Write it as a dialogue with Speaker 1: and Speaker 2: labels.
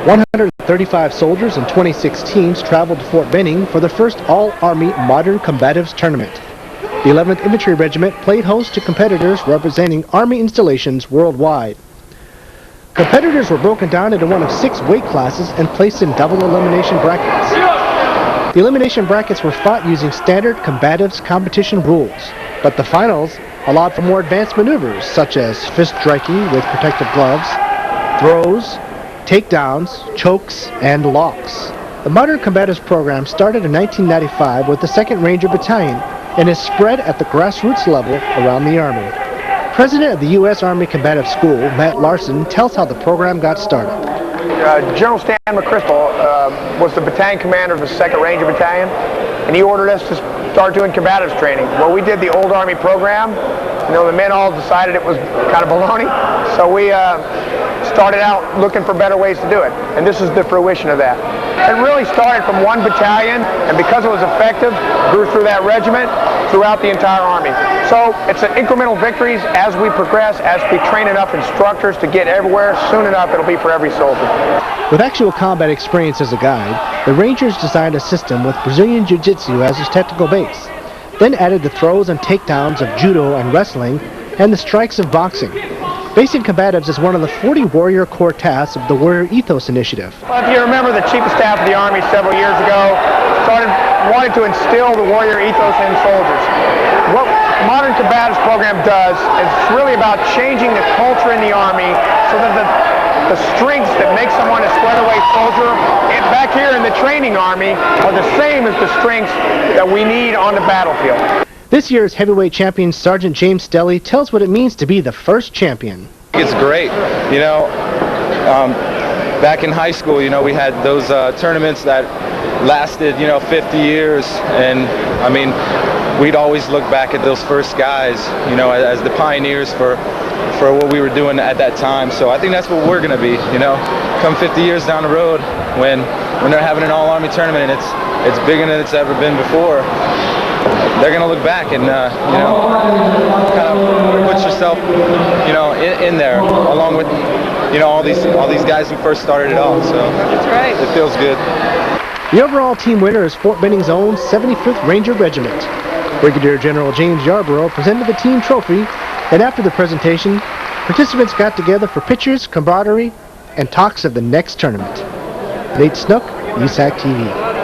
Speaker 1: 135 soldiers and 26 teams traveled to Fort Benning for the first All-Army Modern Combatives tournament. The 11th Infantry Regiment played host to competitors representing Army installations worldwide. Competitors were broken down into one of 6 weight classes and placed in double elimination brackets. The elimination brackets were fought using standard combatives competition rules, but the finals allowed for more advanced maneuvers such as fist striking with protective gloves, throws, takedowns, chokes, and locks. The Modern Combatives program started in 1995 with the 2nd Ranger Battalion and is spread at the grassroots level around the Army. President of the U.S. Army Combative School, Matt Larsen, tells how the program got started.
Speaker 2: General Stan McChrystal was the battalion commander of the 2nd Ranger Battalion, and he ordered us to start doing combatives training. Well, we did the old Army program. You know, the men all decided it was kind of baloney, so we started out looking for better ways to do it, and this is the fruition of that. It really started from one battalion, and because it was effective, grew through that regiment, throughout the entire Army. So it's an incremental victories as we progress, as we train enough instructors to get everywhere. Soon enough, it'll be for every soldier.
Speaker 1: With actual combat experience as a guide, the Rangers designed a system with Brazilian Jiu-Jitsu as its technical base, then added the throws and takedowns of judo and wrestling, and the strikes of boxing. Basic Combatives is one of the 40 Warrior Core tasks of the Warrior Ethos Initiative.
Speaker 2: Well, if you remember, the Chief of Staff of the Army several years ago wanted to instill the Warrior Ethos in soldiers. What Modern Combatives program does is really about changing the culture in the Army so that the strengths that make someone a sweat-away soldier and back here in the training Army are the same as the strengths that we need on the battlefield.
Speaker 1: This year's heavyweight champion, Sergeant James Stelly, tells what it means to be the first champion.
Speaker 3: It's great. You know, back in high school, you know, we had those tournaments that lasted, 50 years. And, I mean, we'd always look back at those first guys, as the pioneers for what we were doing at that time. So I think that's what we're going to be, come 50 years down the road when they're having an all-Army tournament and it's bigger than it's ever been before. They're going to look back and, kind of put yourself, in there along with, all these guys who first started it all. So that's right. It feels good.
Speaker 1: The overall team winner is Fort Benning's own 75th Ranger Regiment. Brigadier General James Yarborough presented the team trophy, and after the presentation, participants got together for pictures, camaraderie, and talks of the next tournament. Nate Snook, USAC TV.